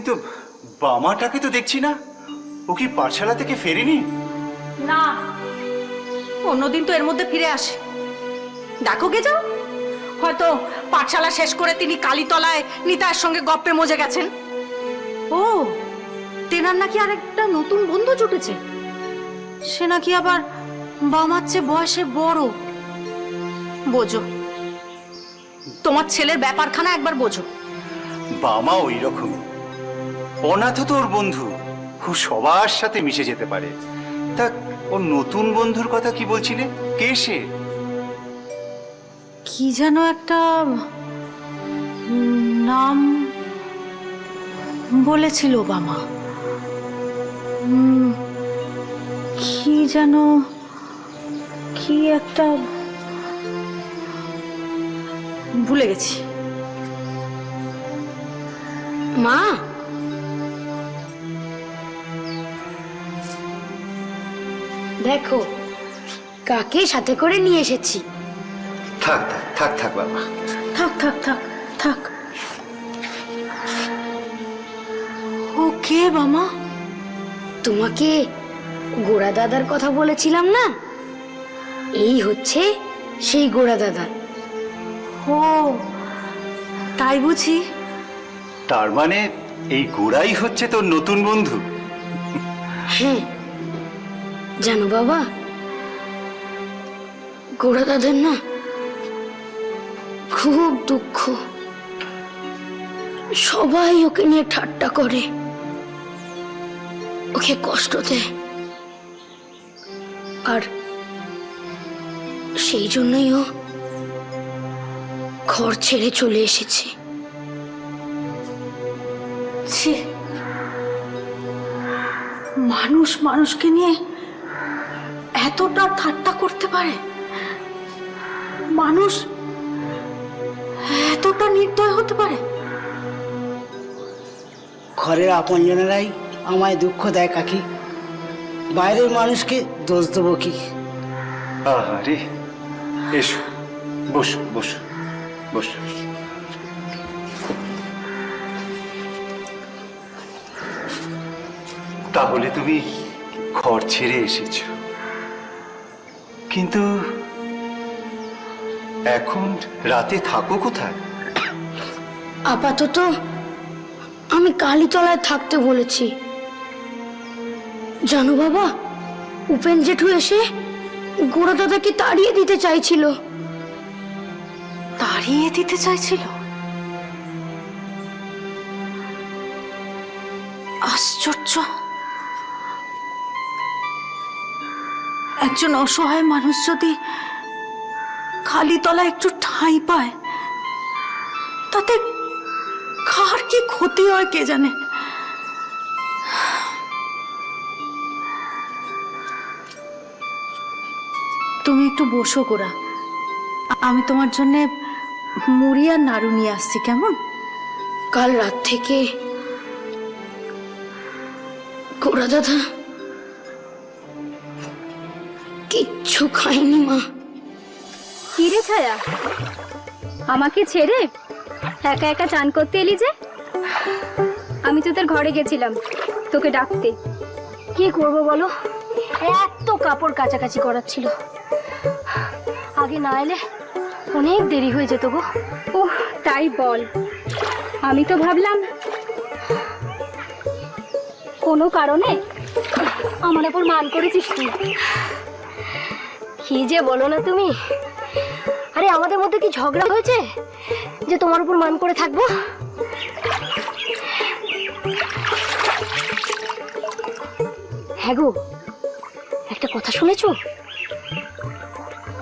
কিন্তু বামাটাকে তো দেখছি না। ও কি পাঠশালা থেকে ফেরেনি? না, অন্যদিন তো এর মধ্যে ফিরে আসে। ডাকো গে যাও। হয়তো পাঠশালা শেষ করে তিনি কালীতলায় নিতার সঙ্গে গপ্পে মজে গেছেন। ও, তেনার নাকি আরেকটা নতুন বন্ধু জুটেছে। সে নাকি আবার বামার চেয়ে বয়সে বড়। বোঝো, তোমার ছেলের ব্যাপারখানা একবার বোঝো। বামা ওই রকম, অনাথ তো ওর বন্ধু, ও সবার সাথে মিশে যেতে পারে। তা ওর নতুন বন্ধুর কথা কি বলছিলে? কে সে? কি যেন একটা নাম বলেছিল বামা। কি যেন, কি একটা ভুলে গেছি। মা, দেখো কাকে সাথে করে নিয়ে এসেছি। থাক থাক থাক থাক বাবা, থাক থাক থাক থাক। ও কে বামা? তোমাকে গোড়া দাদার কথা বলেছিলাম না, এই হচ্ছে সেই গোড়া দাদা। ও, তাই বুঝি? তার মানে এই গোড়াই হচ্ছে তোর নতুন বন্ধু? হ্যাঁ, জানো বাবা, গোড়া দাদার না খুব দুঃখ। সবাই ওকে নিয়ে ঠাট্টা করে, ওকে কষ্ট দেয়, আর সেই জন্যই ও ঘর ছেড়ে চলে এসেছে। ছি, মানুষ মানুষকে নিয়ে এতটা ঠাট্টা করতে পারে? মানুষ এতটা নির্দয় হতে পারে? ঘরের আপনজনেরাই আমায় দুঃখ দেয় কাকি, বাইরের মানুষকে দোষ দেবো কি? আরে এসো, বসো বসো বসো। তাহলে তুমি ঘর ছেড়ে এসেছো, কিন্তু এখন রাতে থাকো কোথায়? আপাতত আমি কালীতলায় থাকতে বলেছি। জানো বাবা, উপেন জেঠু এসে গোড়া দাদাকে তাড়িয়ে দিতে চাইছিল। তাড়িয়ে দিতে চাইছিল? আশ্চর্য! একজন অসহায় মানুষ যদি খালিতলা একটু ঠাঁই পায়, তাতে কার কি ক্ষতি হয় কে জানে। তুমি একটু বসো গোরা, আমি তোমার জন্য মুড়ি আর নাড়ু নিয়ে আসছি, কেমন? কাল রাত থেকে গোড়া দাদা কিচ্ছু খায়নি মা। কিরে ছায়া, আমাকে ছেড়ে একা একা চান করতে এলি যে? আমি তোদের ঘরে গেছিলাম তোকে ডাকতে। কি করবো বলো, এত কাপড় কাচাকাচি করার ছিল, আগে না এলে অনেক দেরি হয়ে যেত গো। ও তাই বল, আমি তো ভাবলাম কোনো কারণে আমার উপর মান করেছিস তুই। কি যে বলো না তুমি, আরে আমাদের মধ্যে কি ঝগড়া হয়েছে যে তোমার উপর মান করে থাকবো? হ্যাঁ গো, একটা কথা শুনেছো?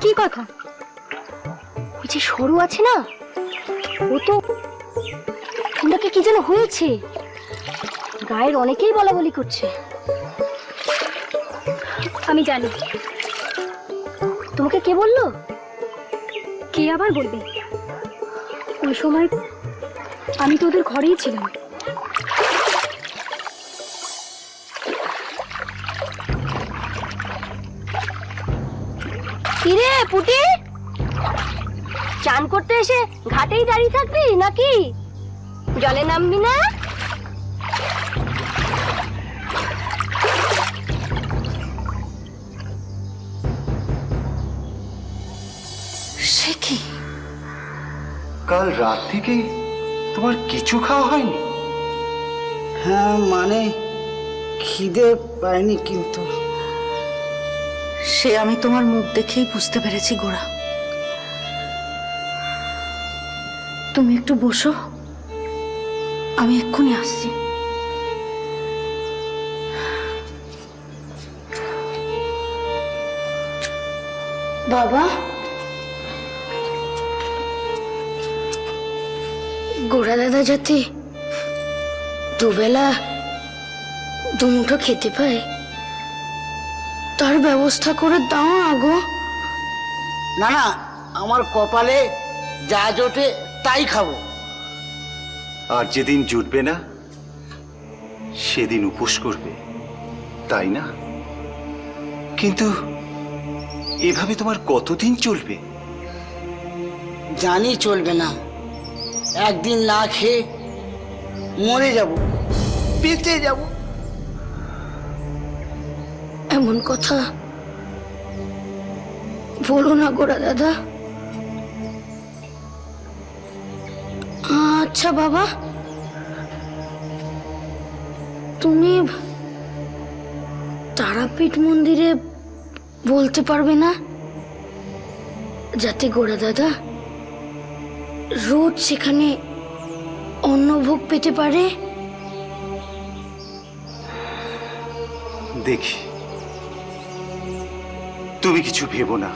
কি কথা? ওই যে সরু আছে না, ও তো ওনাকে কি যেন হয়েছে, গায়ের অনেকেই বলা বলি করছে। আমি জানি। তোমাকে কে বললো? কে আবার বলবে? ওই সময় আমি তোদের ঘরেই ছিলাম। কিরে পুটি, চান করতে এসে ঘাটেই দাঁড়িয়ে থাকবি নাকি? জলে নামবি না? কি? কাল রাত থেকে তোমার কিছু খাওয়া হয়নি? হ্যাঁ মানে খিদে পায়নি কিন্তু। সে আমি তোমার মুখ দেখেই বুঝতে পেরেছি গোরা। তুমি একটু বসো, আমি এক্ষুনি আসছি। বাবা, গোড়া দাদা যাতে দুবেলা দুমুঠো খেতে পায় তার ব্যবস্থা করে দাও না গো। না না, আমার কপালে যা জোটে তাই খাবো। আর যেদিন জুটবে না সেদিন উপোস করবে, তাই না? কিন্তু এভাবে তোমার কতদিন চলবে? জানি চলবে না, একদিন না খেয়ে মরে যাব, পেতে যাব। এমন কথা বলো না গোড়া দাদা। আচ্ছা বাবা, তুমি তারাপীঠ মন্দিরে বলতে পারবে না যাতে গোড়া দাদা রোজ সেখানে অন্নভোগ পেতে পারে? দেখি, তুমি কিছু ভেবো না,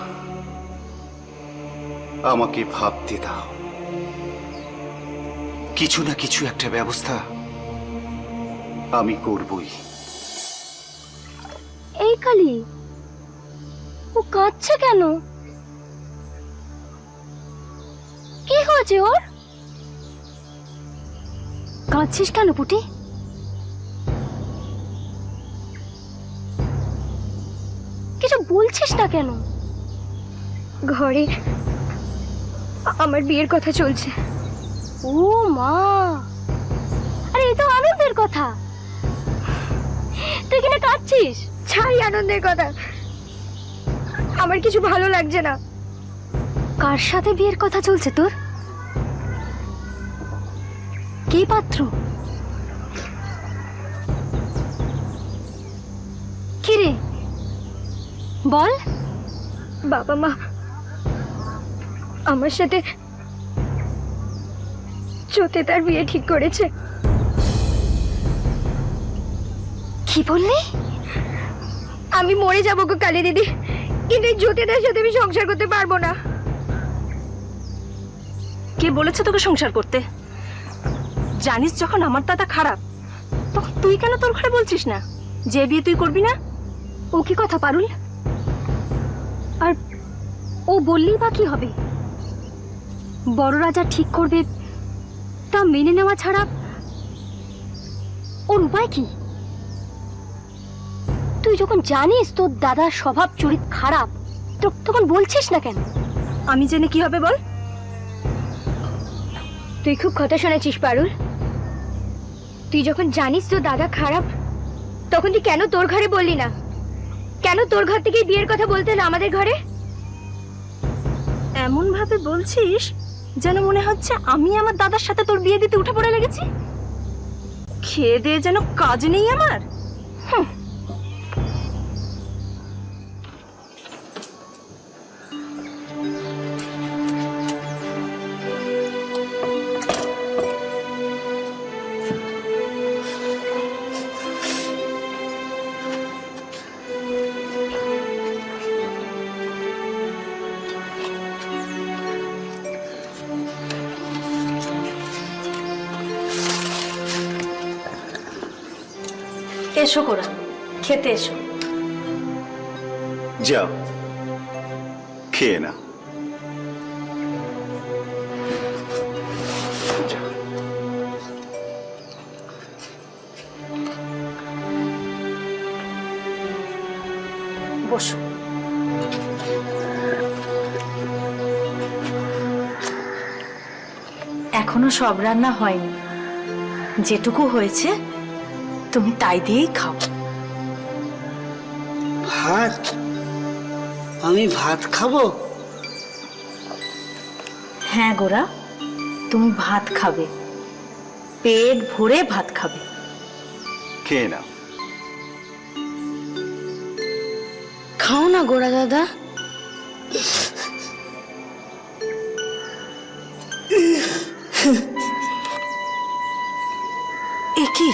আমাকে ভাবতে দাও। কিছু না কিছু একটা ব্যবস্থা আমি করবই। এই কালি, ও কাঁদছে কেন? কি হয়েছে ওর? কাঁদছিস কেন পুটি? কিছু বলছিস না কেন? ঘরে আমার বিয়ের কথা চলছে। ও মা, আরে এই তো আনন্দের কথা। তুই কিনা কাঁদছিস? ছাই আনন্দের কথা, আমার কিছু ভালো লাগছে না। কার সাথে বিয়ের কথা চলছে তোর? কে পাত্র? কি রে বল। বাবা মা আমার সাথে চোতে তার বিয়ে ঠিক করেছে। কি বললি? আমি মরে যাবো গো কালী দিদি, কিন্তু এই জ্যোতিদার সাথে আমি সংসার করতে পারবো না। কে বলেছে তোকে সংসার করতে? জানিস যখন আমার দাদা খারাপ, তখন তুই কেন তোর ঘরে বলছিস না যে বিয়ে তুই করবি না? ও কি কথা পারুল? আর ও বললেই বা কি হবে? বড় রাজা ঠিক করবে তা মেনে নেওয়া ছাড়া ওর উপায় কি? তুই যখন জানিস তোর দাদার স্বভাব চরিত্র খারাপ, তখন বলছিস না কেন? আমি জেনে কি হবে বল? তুই খুব কথা শুনেছিস পারুল। তুই যখন জানিস তোর দাদা খারাপ, তখন তুই কেন তোর ঘরে বললি না? কেন তোর ঘর থেকে বিয়ের কথা বলতে না আমাদের ঘরে? এমন ভাবে বলছিস যেন মনে হচ্ছে আমি আমার দাদার সাথে তোর বিয়ে দিতে উঠে পড়ে লেগেছি। খেয়ে দিয়ে যেন কাজ নেই আমার। এসো গোরা, খেতে এসো। যাও, খেয়ে না। বসো। এখনো সব রান্না হয়নি, যেটুকু হয়েছে তুমি তাই দিয়েই খাও। ভাত? আমি ভাত খাবো? হ্যাঁ গোরা, তুমি ভাত খাবে, পেট ভরে ভাত খাবে। খেয়ে নাও। খাও না গোরা দাদা। এ কি,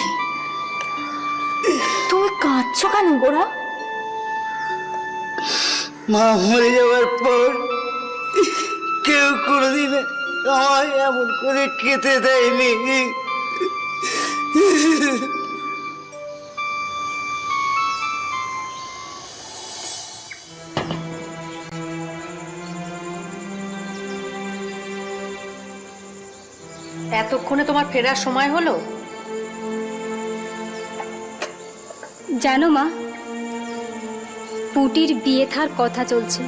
তুমি কাঁদছো কেন গোরা? মা মরে যাওয়ার পর কেউ কোনোদিন আমায় এমন করে খেতে দেয়নি। এতক্ষণে তোমার ফেরার সময় হলো? জানো মা, পুটির বিয়ে থার কথা চলছে।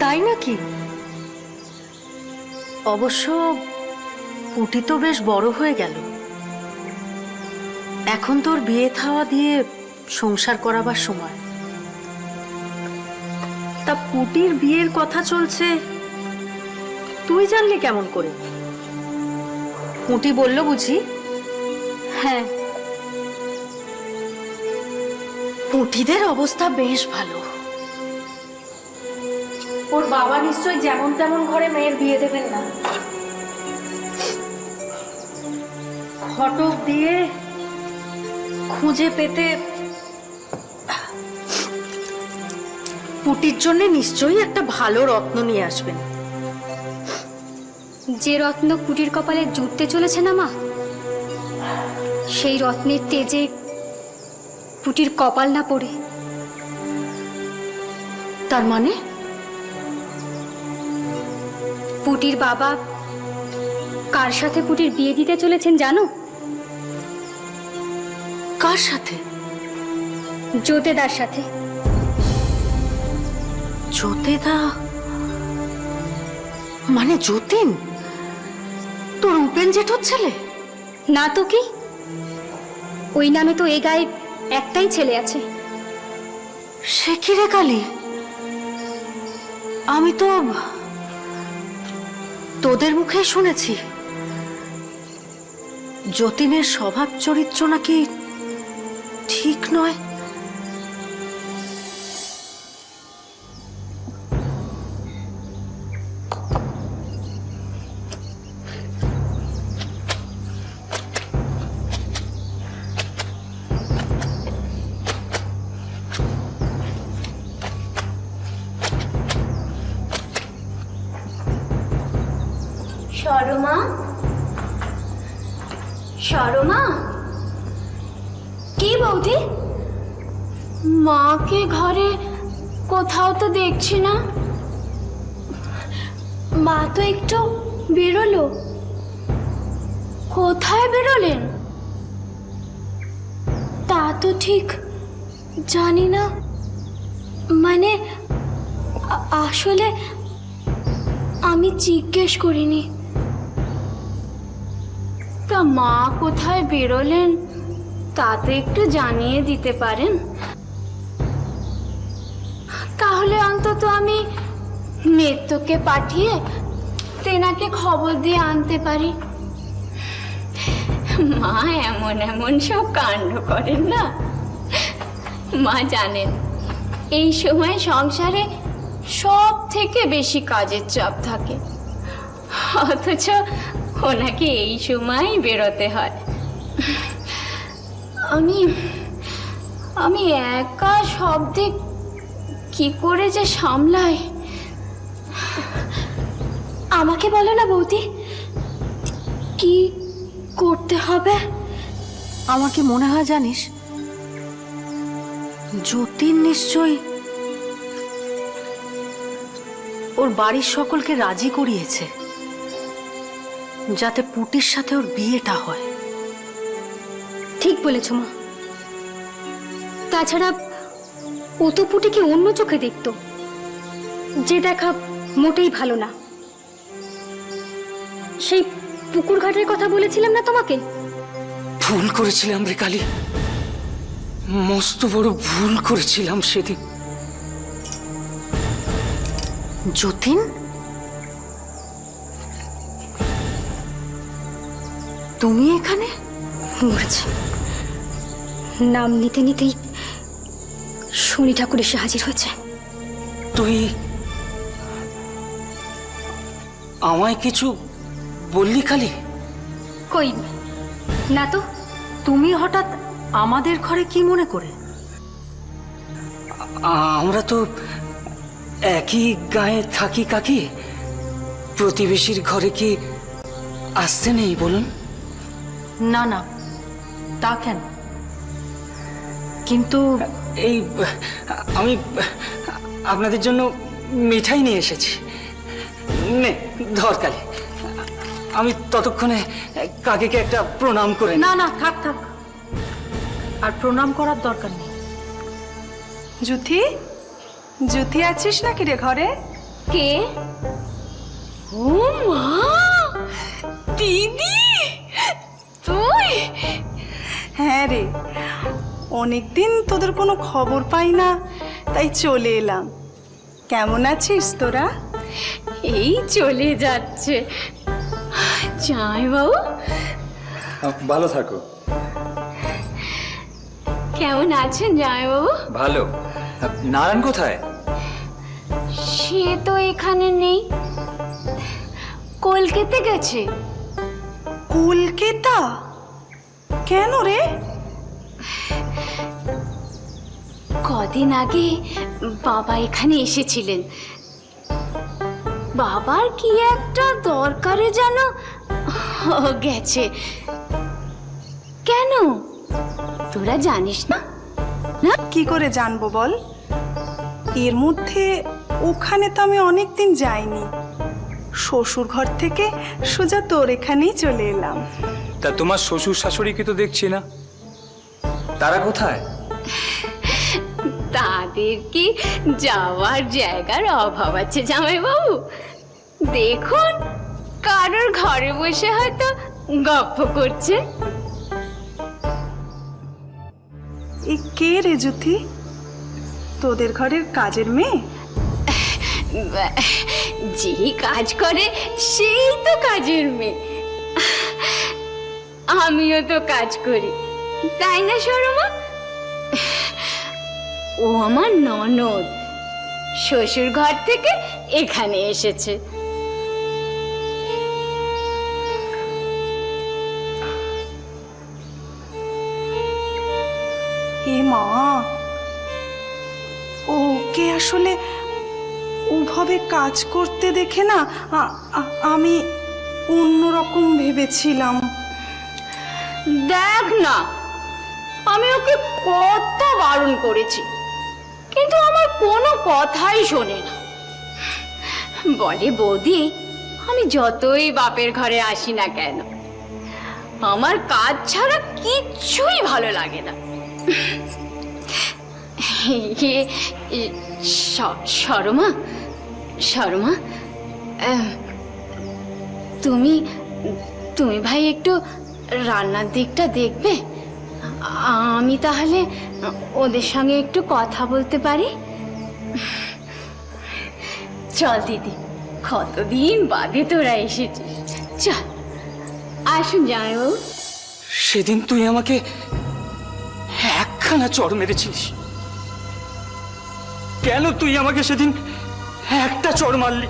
তাই নাকি? অবশ্য পুটি তো বেশ বড় হয়ে গেল, এখন তোর বিয়ে থাওয়া দিয়ে সংসার করাবার সময়। তা পুটির বিয়ের কথা চলছে, তুই জানলি কেমন করে? পুটি বলল বুঝি? হ্যাঁ, পুটিদের অবস্থা বেশ ভালো। ওর বাবা নিশ্চয় যেমন তেমন ঘরে মেয়ের বিয়ে দেবেন না, ফটক দিয়ে খুঁজে পেতে পুটির জন্য নিশ্চয়ই একটা ভালো রত্ন নিয়ে আসবেন। যে রত্ন পুটির কপালে জুটতে চলেছে না মা, সেই রত্নের তেজে পুটির কপাল না পড়ে। তার মানে পুটির বাবা কার সাথে পুটির বিয়ে দিতে চলেছেন জানো? কার সাথে? জ্যোতিদার সাথে। জ্যোতিদা মানে যতীন, তোর উপেন জেঠুর ছেলে? না তো কি, ওই নামে তো এই গায়ে একটাই ছেলে আছে। সে কি রে কালী, আমি তো তোদের মুখে শুনেছি যতীনের স্বভাব চরিত্র নাকি ঠিক নয়। সরমা, সরমা, কি বৌদি? মাকে ঘরে কোথাও তো দেখছি না। মা তো একটু বেরোলো। কোথায় বেরোলেন তা তো ঠিক জানি না। মানে আসলে আমি জিজ্ঞেস করিনি। তা মা কোথায় বেরোলেন তা তো একটু জানিয়ে দিতে পারেন, তাহলে অন্তত আমি নেত্রকে পাঠিয়ে তেনাকে খবর দিয়ে আনতে পারি। মা এমন এমন সব কাণ্ড করেন না। মা জানেন এই সময় সংসারে সব থেকে বেশি কাজের চাপ থাকে, অথচ ওনাকে এই সময় বেরোতে হয়। আমি আমি একা সব দিক কি করে যে সামলাই। আমাকে বলো না বৌদি, কি করতে হবে? আমাকে মনে হয় জানিস, যতীন নিশ্চয়ই ওর বাড়ির সকলকে রাজি করিয়েছে যাতে পুটির সাথে ওর বিয়েটা হয়। ঠিক বলেছ মা। তাছাড়া ও তো পুটিকে অন্য চোখে দেখতো, যে দেখা মোটেই ভালো না। সেই পুকুর ঘাটের কথা বলেছিলাম না তোমাকে? ভুল করেছিলাম রে কালী, মস্ত বড় ভুল করেছিলাম সেদিন। যতীন তুমি এখানে? মরেছে। নাম নিতে নিতেই শনি ঠাকুর এসে হাজির হয়েছে। তুই আমায় কিছু বললি কালী? কই না তো। তুমি হঠাৎ আমাদের ঘরে কি মনে করে? আমরা তো একই গায়ে থাকি কাকি, প্রতিবেশীর ঘরে কি আসতে নেই বলুন? না না, তা কেন? কিন্তু এই আমি আপনাদের জন্য মিঠাই নিয়ে এসেছি। নে ধর কালী, আমি ততক্ষণে কাকিকে একটা প্রণাম করে নিই। না না, থাক থাক, আর প্রণাম করার দরকার নেই। জুথি, জুথি আছিস নাকি রে ঘরে? কে? ও মা, দিদি তুই? হ্যাঁ রে, অনেকদিন তোদের কোনো খবর পাই না, তাই চলে এলাম। কেমন আছিস তোরা? এই চলে যাচ্ছে। জামাইবাবু ভালো থাকো। কেমন আছেন জামাইবাবু? ভালো। নারায়ণ কোথায়? সে তো এখানে নেই, কলকাতা গেছে। কলকাতা? কেন রে? কদিন আগে বাবা এখানে এসেছিলেন। বাবার কি একটা দরকারে যেন গেছে। কেন, তোরা জানিস না? কি করে জানবো বল? এর মধ্যে ওখানে তো আমি অনেকদিন যাইনি। শ্বশুর ঘর থেকে সোজা তোর এখানেই চলে এলাম। তা তোমার শ্বশুর শাশুড়িকে তো দেখছি না, তারা কোথায়? তাদের কি যাওয়ার জায়গার অভাব আছে জামাইবাবু? দেখুন, কারোর ঘরে বসে হয়তো গপ্প করছে। এ কে রে জুথি? তোদের ঘরের কাজের মেয়ে? যে কাজ করে সেই তো কাজের মেয়ে। আমিও তো কাজ করি, তাই না সরমা? ও আমার ননদ, শ্বশুর ঘর থেকে এখানে এসেছে। এ মা, ওকে আসলে ওভাবে কাজ করতে দেখে না আমি অন্যরকম ভেবেছিলাম। দেখ না, আমি ওকে কত বারণ করেছি, কিন্তু আমার কোনো কথাই শোনে না। বলে, বৌদি, আমি যতই বাপের ঘরে আসি না কেন, আমার কাজ ছাড়া কিচ্ছুই ভালো লাগে না। শর্মা, শর্মা, তুমি তুমি ভাই একটু রান্নার দিকটা দেখবে? আমি তাহলে ওদের সঙ্গে একটু কথা বলতে পারি। চল দিদি, কতদিন বাদে তোরা এসেছিস। চল, আসুন জামাইবাবু। সেদিন তুই আমাকে একখানা চড় মেরেছিস। কেন তুই আমাকে সেদিন একটা চড় মারলি?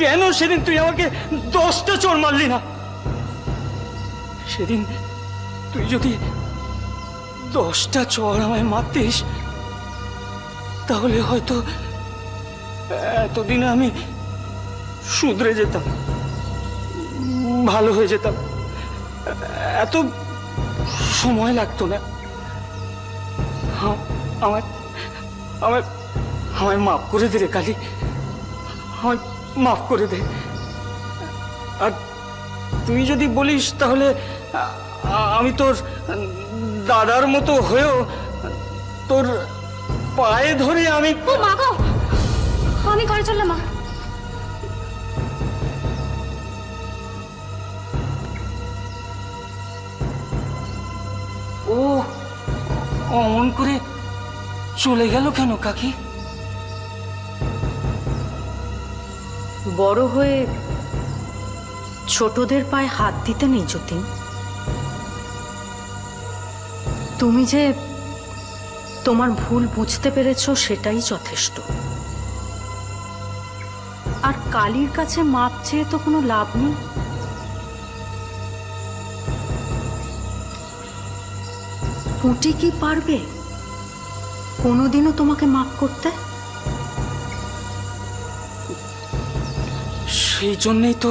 কেন সেদিন তুই আমাকে 10টা চড় মারলি না? সেদিন তুই যদি 10টা চড় আমায় মারতিস, তাহলে হয়তো এতদিনে আমি শুধরে যেতাম, ভালো হয়ে যেতাম, এত সময় লাগতো না। আমায় আমায় আমায় মাফ করে দে রে কালী, আমায় মাফ করে দে। আর তুই যদি বলিস তাহলে আমি তোর দাদার মতো হয়েও তোর পায়ে ধরে আমি। ও মা গো, আমি ঘরে চললাম মা। ও অমন করে চলে গেল কেন কাকি? বড় হয়ে ছোটদের পায়ে হাত দিতে নেই যতীন। তুমি যে তোমার ভুল বুঝতে পেরেছো সেটাই যথেষ্ট। আর কালীর কাছে মাপ চেয়ে তো কোনো লাভ নেই। পুঁটি কি পারবে কোনোদিনও তোমাকে মাপ করতে? সেই জন্যই তো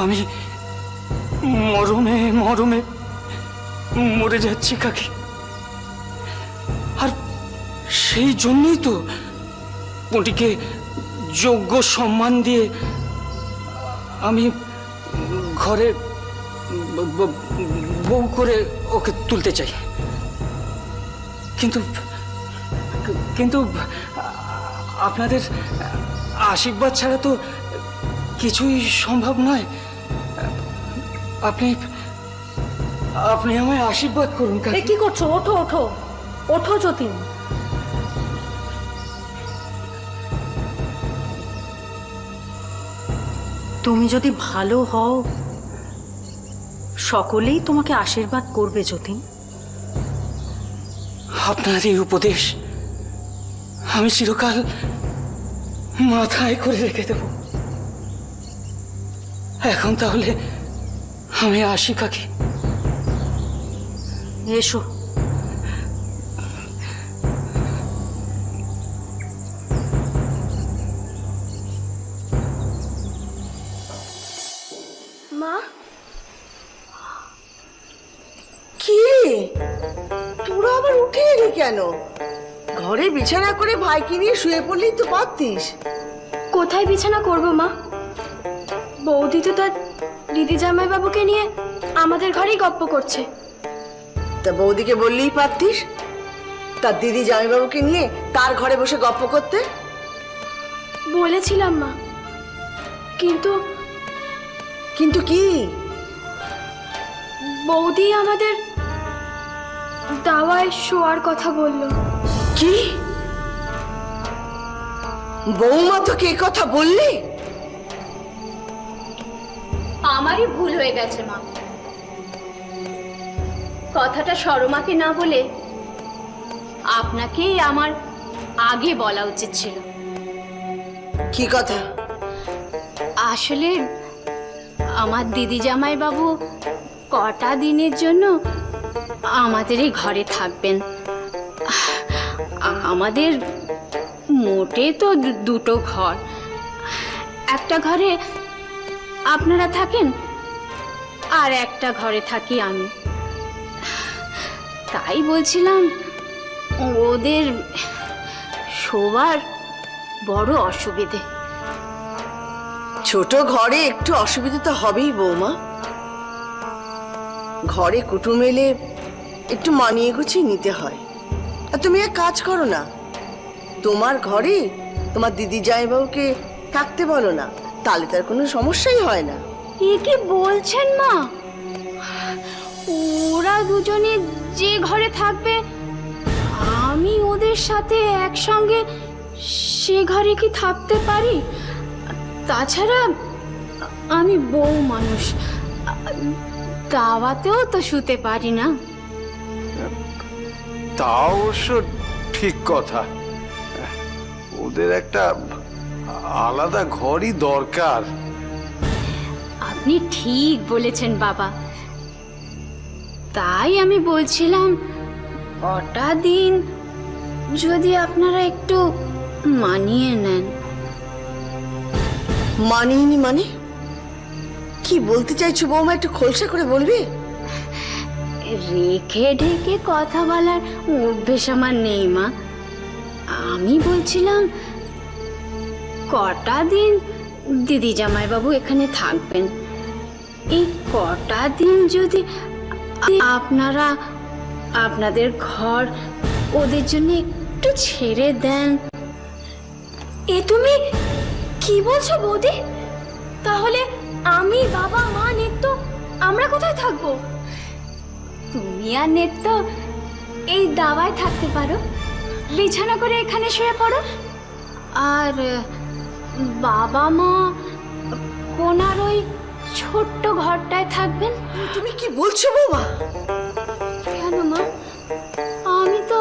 আমি মরমে মরমে মরে যাচ্ছি কাকি। আর সেই জন্যই তো পুঁটিকে যোগ্য সম্মান দিয়ে আমি ঘরে বউ করে ওকে তুলতে চাই। কিন্তু কিন্তু আপনাদের আশীর্বাদ ছাড়া তো কিছুই সম্ভব নয়। আপনি আপনি আমায় আশীর্বাদ করুন কাকি। কি করছো? ওঠো ওঠো ওঠো যতীন। তুমি যদি ভালো হও সকলেই তোমাকে আশীর্বাদ করবে যতীন। আপনার এই উপদেশ আমি চিরকাল মাথায় করে রেখে দেব। এখন তাহলে আমি আসি কাকি। এসো। মা, কি রে, তোরা আবার উঠে এলি কেন? ঘরে বিছানা করে ভাইকে নিয়ে শুয়ে পড়লেই তো পারতিস। কোথায় বিছানা করব মা? বৌদি তো তার দিদি জামাইবাবুকে নিয়ে আমাদের ঘরেই গপ্প করছে। তা বৌদিকে বললেই পারতিস তার দিদি জামাইবাবুকে নিয়ে তার ঘরে বসে গপ্প করতে। বলেছিলাম মা, কিন্তু কিন্তু কি? বৌদি আমাদের দাওয়ায় শোয়ার কথা বলল। কি? বৌমা তোকে এই কথা বললি? আমারই ভুল হয়ে গেছে মা। কথাটা সরমাকে না বলে আপনাকেই আমার আগে বলা উচিত ছিল। কি কথা? আসলে আমার দিদি জামাই বাবু কটা দিনের জন্য আমাদের এই ঘরে থাকবেন। আমাদের মোটে তো দুটো ঘর, একটা ঘরে আপনারা থাকেন আর একটা ঘরে থাকি আমি। তাই বলছিলাম ওদের শোবার বড় অসুবিধে। ছোট ঘরে একটু অসুবিধা তো হবেই বৌমা। ঘরে কুটুম এলে একটু মানিয়ে গুছিয়ে নিতে হয়। আর তুমি এক কাজ করো না, তোমার ঘরে তোমার দিদি জামাইবাবুকে থাকতে বলো না, তাহলে তার কোনো সমস্যাই হয় না। এ কি বলছেন মা? ওরা দুজনে যে ঘরে থাকবে আমি ওদের সাথে একসঙ্গে সে ঘরে কি থাকতে পারি? তাছাড়া আমি বউ মানুষ, দাওয়াতেও তো শুতে পারি না। তা অবশ্য ঠিক কথা, ওদের একটা আলাদা ঘরই দরকার। আপনি ঠিক বলেছেন বাবা। তাই আমি বলছিলাম কটা দিন যদি আপনারা একটু মানিয়ে নেন। মানিয়ে মানে কি বলতে চাইছো বৌমা? একটু খোলসা করে বলবি? রেখে ঢেকে কথা বলার অভ্যেস আমার নেই মা। আমি বলছিলাম কটা দিন দিদি জামাইবাবু এখানে থাকবেন, এই কটা দিন যদি আপনারা আপনাদের ঘর ওদের জন্য একটু ছেড়ে দেন। এ তুমি কি বলছো বৌদি? তাহলে আমি, বাবা, মা, নিত্য আমরা কোথায় থাকবো? তুমি আর নেত্য এই দাওয়ায় থাকতে পারো, বিছানা করে এখানে শুয়ে পড়ো। আর বাবা মা ওনার ওই ছোট্ট ঘরটায় থাকবেন। তুমি কি বলছো বৌমা? কেন মা, আমি তো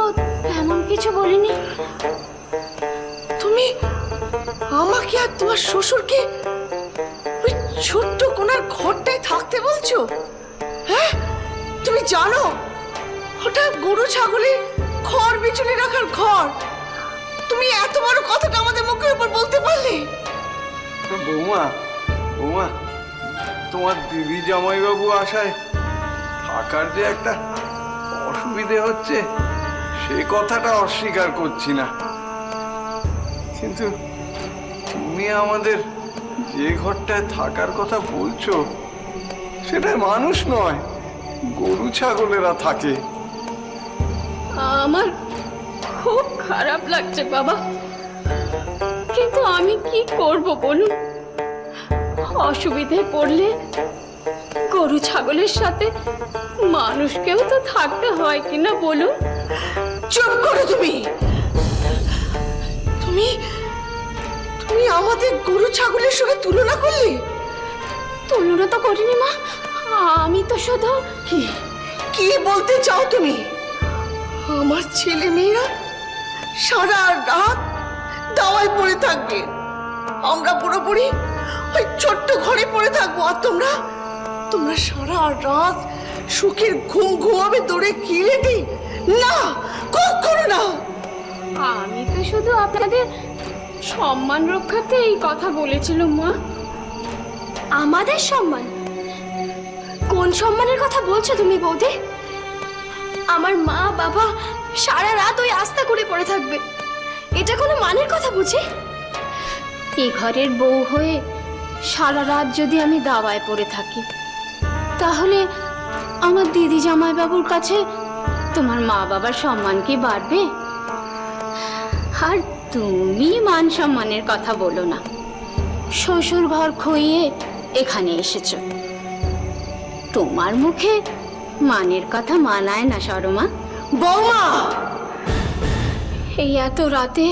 এমন কিছু বলিনি। তুমি আমাকে আর তোমার শ্বশুরকে ওই ছোট্ট কোনার ঘরটায় থাকতে বলছো? হ্যাঁ, তুমি জানো ওটা গরু ছাগলের খড় বিচুলি রাখার ঘর। তুমি এত বড় কথাটা আমাদের মুখের উপর বলতে পারলে? বৌমা, বৌমা, তোমার দিদি জামাইবাবু আসায় থাকার যে একটা অসুবিধে হচ্ছে সে কথাটা অস্বীকার করছি না, কিন্তু তুমি আমাদের যে ঘরটায় থাকার কথা বলছো সেটা মানুষ নয়, গরু ছাগলেরা থাকে। আমার খুব খারাপ লাগছে বাবা, কিন্তু আমি কি করব বলুন? অসুবিধায় পড়লে গরু ছাগলের সাথে মানুষকেও তো থাকতে হয় কিনা বলুন? চুপ করো তুমি। তুমি তুমি আমাদের গরু ছাগলের সঙ্গে তুলনা করলে? তুলনা তো করিনি মা, আমি তো শুধু কি কি বলতে চাও তুমি? আমার ছেলে মেয়েরা সারা রাত দাওয়ায় পড়ে থাকবে, আমরা পুরোপুরি ওই ছোট্ট ঘরে পড়ে থাকবো, আর তোমরা তোমরা সারা রাত সুখের ঘুম ঘুমাবে দৌড়ে কিলেটি? না, কখনো না। আমি তো শুধু আপনাদের সম্মান রক্ষার্থে এই কথা বলেছিলাম মা। আমাদের সম্মান? কোন সম্মানের কথা বলছো তুমি বৌদি? আমার মা বাবা সারা রাত ওই আস্থা করে পড়ে থাকবে, এটা কোনো মানের কথা বুঝি? এই ঘরের বউ হয়ে সারা রাত যদি আমি দাওয়ায় পড়ে থাকি, তাহলে আমার দিদি জামাইবাবুর কাছে তোমার মা বাবার সম্মান কি বাড়বে? আর তুমি মান সম্মানের কথা বলো না, শ্বশুর ঘর খুইয়ে এখানে এসেছো, তোমার মুখে মানের কথা মানায় না শর্মা। বৌমা, এই এত রাতে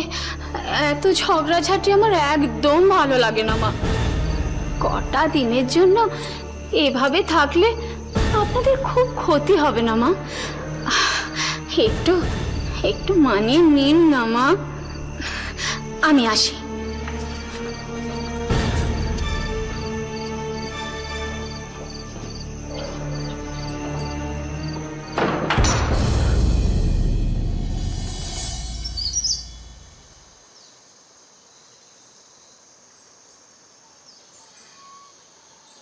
এত ঝগড়াঝাটি আমার একদম ভালো লাগে না মা। কটা দিনের জন্য এভাবে থাকলে আপনাদের খুব ক্ষতি হবে না মা? একটু একটু মানিয়ে নিন না মা। আমি আসি।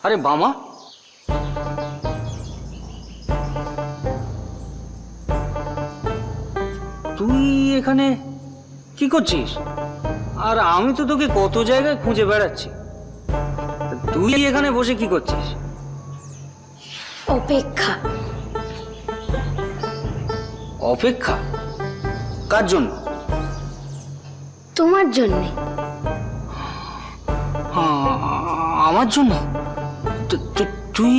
আরে বামা, তুই এখানে কি করছিস? আর আমি তো তোকে কত জায়গায় খুঁজে বেড়াচ্ছি, তুই এখানে বসে কি করছিস? অপেক্ষা। অপেক্ষা? কার জন্য? তোমার জন্যে। আমার জন্য? তুই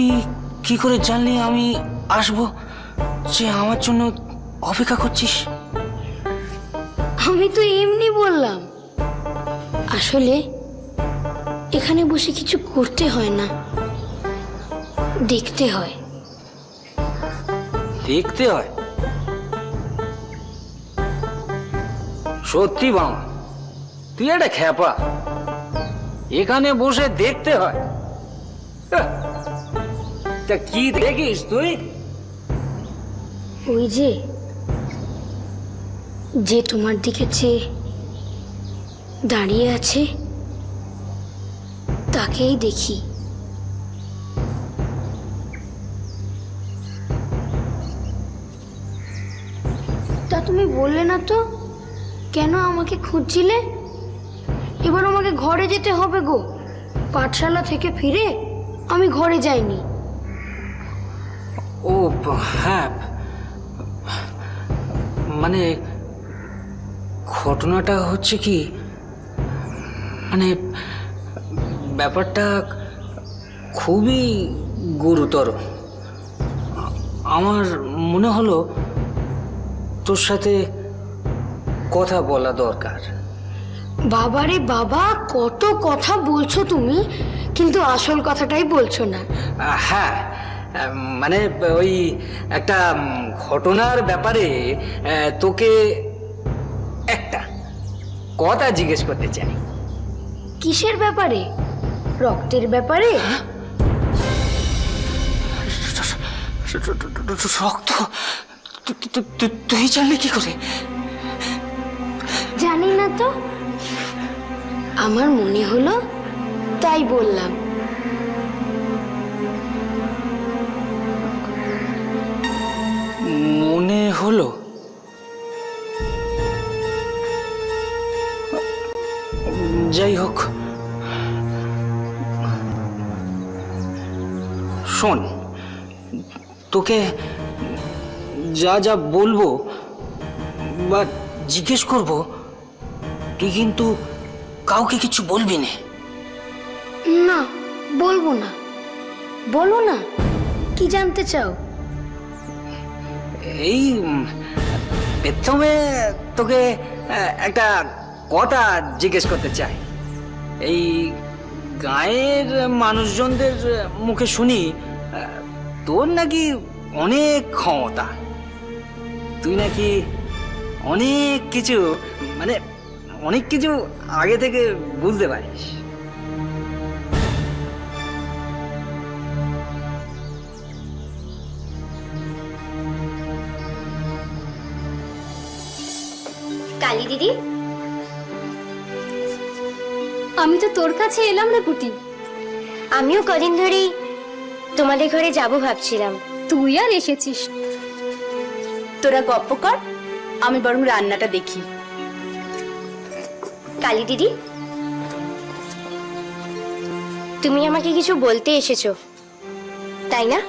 কি করে জানলি আমি আসবো, যে আমার জন্য অপেক্ষা করছিস? আমি তো এমনি বললাম, আসলে এখানে বসে কিছু করতে হয় না, দেখতে হয়। দেখতে হয়? সত্যি বাবা, তুই একটা খ্যাপা। এখানে বসে দেখতে হয়? তা কি দেখিস তুই? ওই যে তোমার দিকে চেয়ে দাঁড়িয়ে আছে, তাকেই দেখি। তা তুমি বললে না তো কেন আমাকে খুঁজছিলে? এবার আমাকে ঘরে যেতে হবে গো। পাঠশালা থেকে ফিরে আমি ঘরে যাইনি। ও হ্যাঁ, মানে ঘটনাটা হচ্ছে কি, মানে ব্যাপারটা খুবই গুরুতর। আমার মনে হলো তোর সাথে কথা বলা দরকার। বাবারে বাবা, কত কথা বলছো তুমি, কিন্তু আসল কথাটাই বলছো না। হ্যাঁ, মানে ওই একটা ঘটনার ব্যাপারে তোকে একটা কথা জিজ্ঞেস করতে চাই। কিসের ব্যাপারে? রক্তের ব্যাপারে? রক্ত? তুই জানলি কি করে? জানি না তো, আমার মনে হলো তাই বললাম। মনে হলো? যাই হোক, শোন, তোকে যা যা বলবো বা জিজ্ঞেস করব, তুই কিন্তু কাউকে কিছু বলবি না। না, বলবো না। বলো না, কি জানতে চাও? এই প্রথমে তোকে একটা কথা জিজ্ঞেস করতে চাই। এই গাঁয়ের মানুষজনদের মুখে শুনি তোর নাকি অনেক ক্ষমতা, তুই নাকি অনেক কিছু, মানে অনেক কিছু আগে থেকে বুঝতে পারিস। কালী দিদি, আমি তো তোর কাছে এলাম রে পুটি। আমিও কদিন ধরেই তোমাদের ঘরে যাব ভাবছিলাম। তুই আর এসেছিস? তোরা গপ্প কর, আমি বরং রান্নাটা দেখি। কালী দিদি, তুমি আমাকে কিছু বলতে এসেছো, তাই না?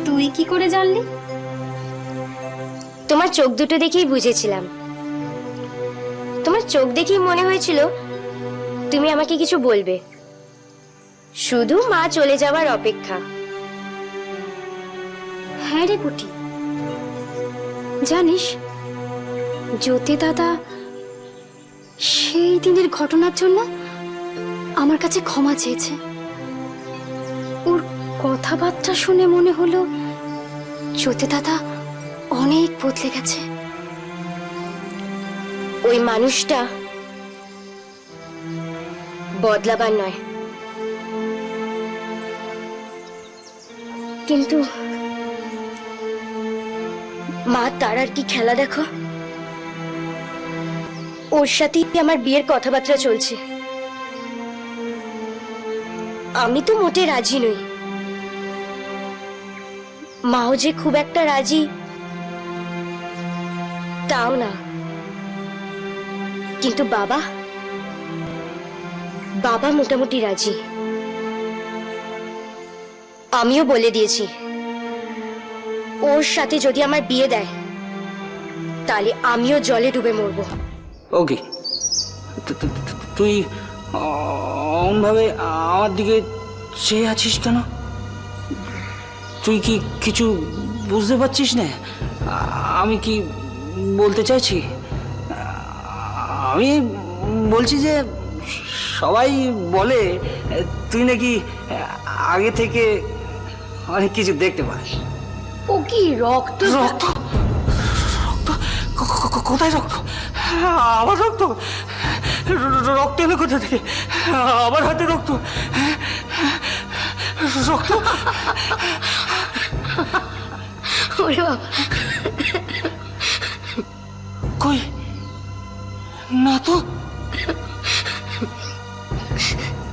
তুই কি করে জানলি? তোমার চোখ দুটো দেখেই বুঝেছিলাম। তোমার চোখ দেখেই মনে হয়েছিল তুমি আমাকে কিছু বলবে, শুধু মা চলে যাওয়ার অপেক্ষা। হ্যাঁ রে পুটি, জানিস জ্যোতি দাদা সেই দিনের ঘটনার জন্য আমার কাছে ক্ষমা চেয়েছে। ওর কথাবার্তা শুনে মনে হলো জ্যোতি দাদা অনেক বদলে গেছে। ওই মানুষটা বদলাবার নয়, কিন্তু মা তারার কি খেলা দেখো। ওর সাথেই আমার বিয়ের কথাবার্তা চলছে। আমি তো মোটে রাজি নই, মাও যে খুব একটা রাজি তাও না, কিন্তু বাবা মোটামুটি রাজি। আমিও বলে দিয়েছি ওর সাথে যদি আমার বিয়ে দেয় তাহলে আমিও জলে ডুবে মরবো। ওকে, তুই ভাবে আমার দিকে চেয়ে আছিস কেন? তুই কি কিছু বুঝতে পারছিস না আমি কি বলতে চাইছি? আমি বলছি যে সবাই বলে তুই নাকি আগে থেকে অনেক কিছু দেখতে পাস। ও কি রক্ত? রক্ত? কোথায় রক্ত? আবার রক্ত? রক্ত এলো কোথা থেকে? আবার হাতে রক্ত? রক্ত? ওরে বাবা, কই না তো।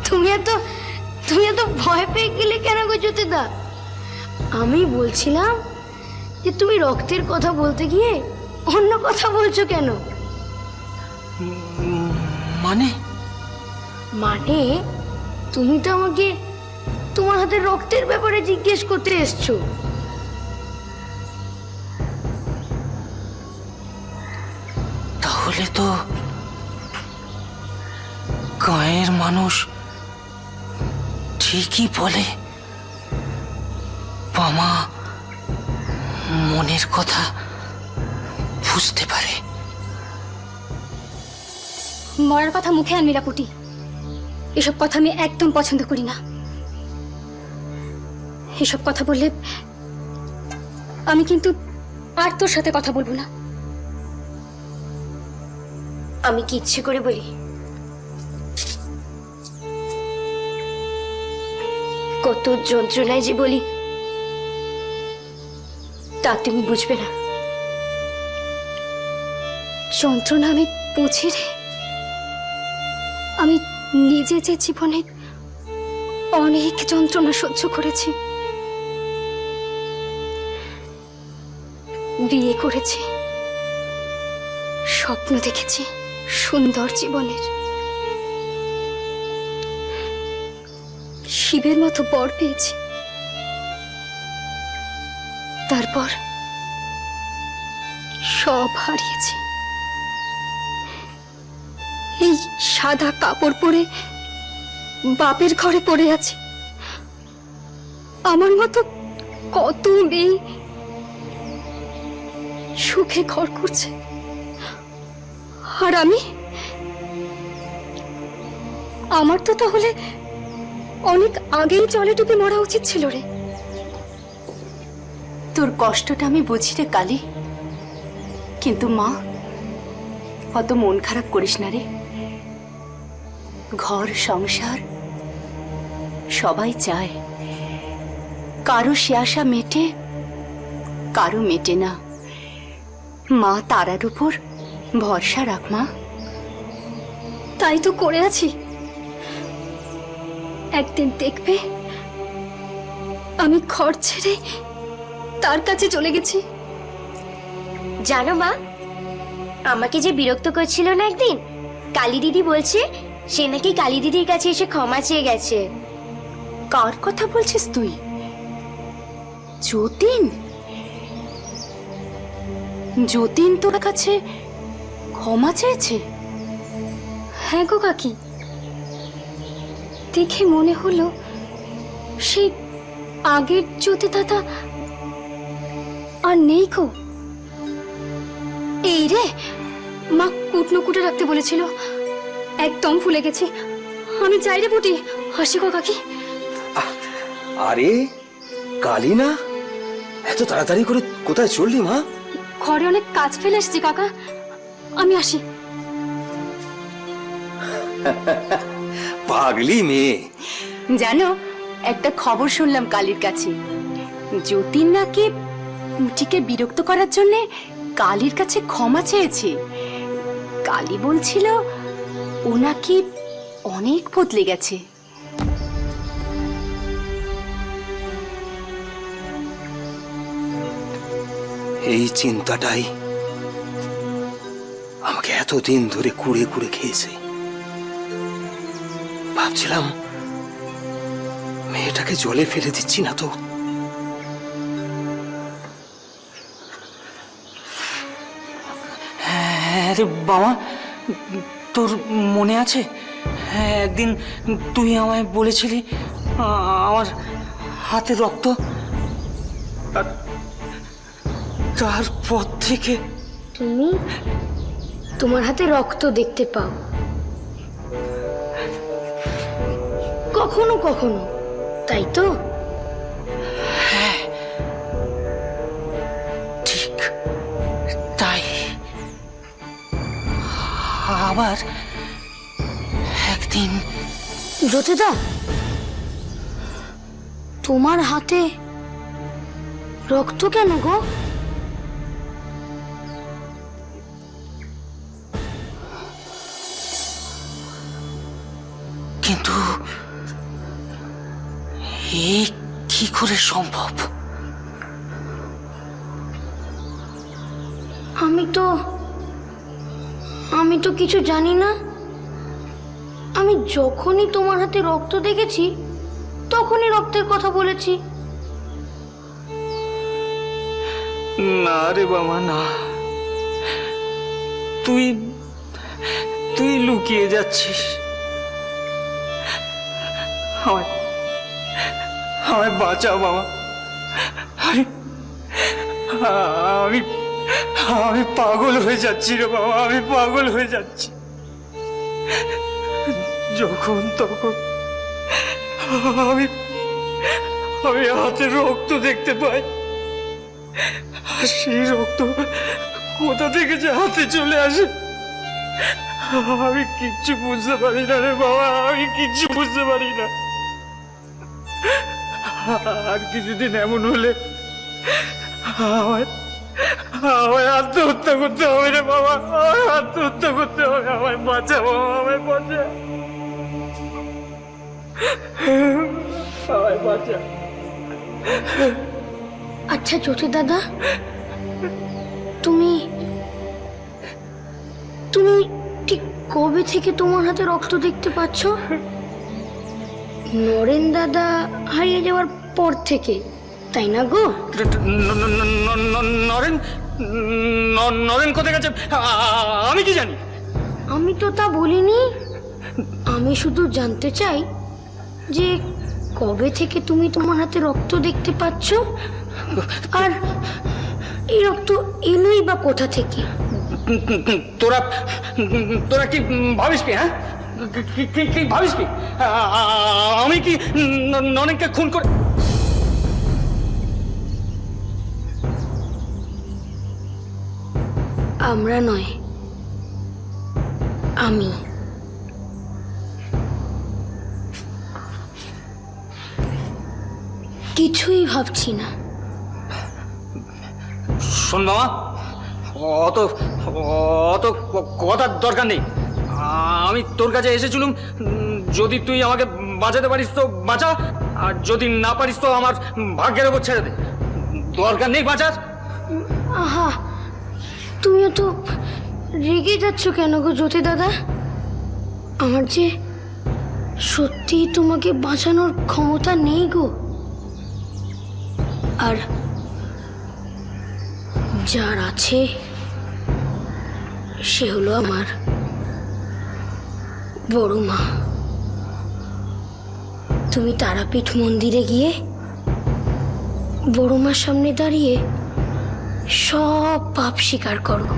তুমি এত ভয় পেয়ে গেলে কেন গো জ্যোতিদা? আমি বলছিলাম যে তুমি রক্তের কথা বলতে গিয়ে অন্য কথা বলছো কেন? মানে তুমি তো আমাকে তোমার হাতে রক্তের ব্যাপারে জিজ্ঞেস করতে এসছো। তাহলে তো গায়ের মানুষ ঠিকই বলে, বাবা মনের কথা বুঝতে পারে। মরার কথা মুখে আনবি না পুটি। এসব কথা আমি একদম পছন্দ করি না। এসব কথা বললে আমি কিন্তু আর তোর সাথে কথা বলবো না। আমি কি ইচ্ছে করে বলি? কত যন্ত্রণায় যে বলি তা তুমি বুঝবে না। যন্ত্রণা আমি বুঝি রে। আমি নিজে যে জীবনে অনেক যন্ত্রণা সহ্য করেছি, বিয়ে করেছি, স্বপ্ন দেখেছি সুন্দর জীবনের, শিবের মতো বর পেয়েছি, তারপর সব হারিয়েছি। এই সাদা কাপড় পরে বাপের ঘরে পড়ে আছি। আমার মতো কত মেয়ে সুখে ঘর করছে, আর আমার তো তাহলে অনেক আগেই জলে ডুবে মরা উচিত ছিল রে। তোর কষ্টটা আমি বুঝি রে কালী, কিন্তু মা অত মন খারাপ করিস না রে। ঘর সংসার সবাই চায়, কারো সে আশা মেটে, কারো মেটে না। মা তারার উপর ভরসা রাখ মা। তাই তো করে আছি। একদিন দেখবে আমি ঘর ছেড়ে তার কাছে চলে গেছি। জানো মা, আমাকে যে বিরক্ত করছিল না একদিন, কালী দিদি বলছে সে নাকি কালী দিদির কাছে এসে ক্ষমা চেয়ে গেছে। কার কথা বলছিস তুই? যতীন? যতীন তোর কাছে ক্ষমা চেয়েছে? হ্যাঁ গো কাকি, দেখে মনে হলো সেই আগের জ্যোতি দাদা আর নেই গো। এই রে, মা কুটনো কুটে রাখতে বলেছিল, একদম ভুলে গেছি। আমি চাই রে বুটি, হাসি গো কাকি। আরে কালী না, এত তাড়াতাড়ি করে কোথায় চললি মা? ঘরে অনেক কাজ ফেলে এসেছি কাকা, আমি আসি। পাগলি মেয়ে। জানো, একটা খবর শুনলাম কালীর কাছে। যতীন নাকি পুটিকে বিরক্ত করার জন্য কালীর কাছে ক্ষমা চেয়েছে। কালী বলছিল ও নাকি অনেক বদলে গেছে। এই চিন্তাটাই আমাকে এতদিন ধরে কুড়ে কুড়ে খেয়েছে। ভাবছিলাম মেয়েটাকে জলে ফেলে দিচ্ছি না তো। হ্যাঁ রে বাবা, তোর মনে আছে? হ্যাঁ, একদিন তুই আমায় বলেছিলি আমার হাতে রক্ত, আর তারপর থেকে তুমি তোমার হাতে রক্ত দেখতে পাও কখনো কখনো, তাই তো? হ্যাঁ ঠিক তাই। আবার একদিন জ্যোতিদা, তোমার হাতে রক্ত কেন গো? কিন্তু এ কি করে সম্ভব? আমি তো কিছু জানি না। আমি যখনই তোমার হাতে রক্ত দেখেছি তখনই রক্তের কথা বলেছি। না রে বাবা না, তুই লুকিয়ে যাচ্ছিস। আমায় বাঁচাও বাবা। আমি পাগল হয়ে যাচ্ছি রে বাবা, আমি পাগল হয়ে যাচ্ছি। যখন তখন আমি আমি হাতে রক্ত দেখতে পাই, আর সেই রক্ত কোথা থেকে যে হাতে চলে আসে আমি কিচ্ছু বুঝতে পারি না রে বাবা, আমি কিচ্ছু বুঝতে পারি না। আর কিছুদিন এমন হলে আমায় আত্মহত্যা করতে হবে রে বাবা, আমায় আত্মহত্যা করতে হবে। আমায় বাঁচা বাবা, আমায় বাঁচা, আমায় বাঁচা। আচ্ছা জ্যোতি দাদা, তুমি তুমি ঠিক কবে থেকে তোমার হাতে রক্ত দেখতে পাচ্ছ? নরেন দাদা হারিয়ে যাওয়ার পর থেকে, তাই না গো? নরেন নরেন কোথায় গেছে আমি কি জানি? আমি তো তা বলিনি, আমি শুধু জানতে চাই যে কবে থেকে তুমি তোমার হাতে রক্ত দেখতে পাচ্ছ, আর এই রক্ত এলোই বা কোথা থেকে? তোরা তোরা কি ভাবিস কি? হ্যাঁ, কি ভাবিস কি আমি কি নরেনকে খুন করে? আমরা নয়, আমি। কিছুই ভাবছি না। শোন মামা, অত অত কথার দরকার নেই। আমি তোর কাছে এসেছিলুম, যদি তুই আমাকে বাঁচাতে পারিস তো বাঁচা, আর যদি না পারিস তো আমার ভাগ্যের ওপর ছেড়ে দে। দরকার নেই বাঁচার। আহা, তুমিও তো রেগে যাচ্ছ কেন গো জ্যোতি দাদা? আমার যে সত্যি তোমাকে বাঁচানোর ক্ষমতা নেই গো। আর যার আছে সে হলো আমার বড় মা। তুমি তারাপীঠ মন্দিরে গিয়ে বড় মার সামনে দাঁড়িয়ে সব পাপ স্বীকার করো,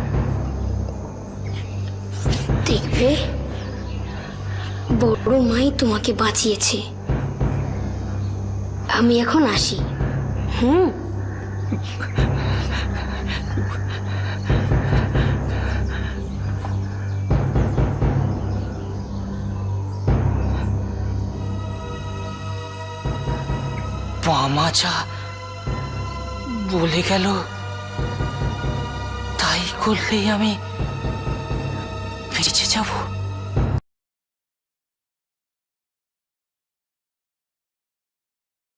দেখবে বড় মাই তোমাকে বাঁচিয়েছে। আমি এখন আসি। বামা যা বলে গেল তাই করলেই আমি বেঁচে যাব।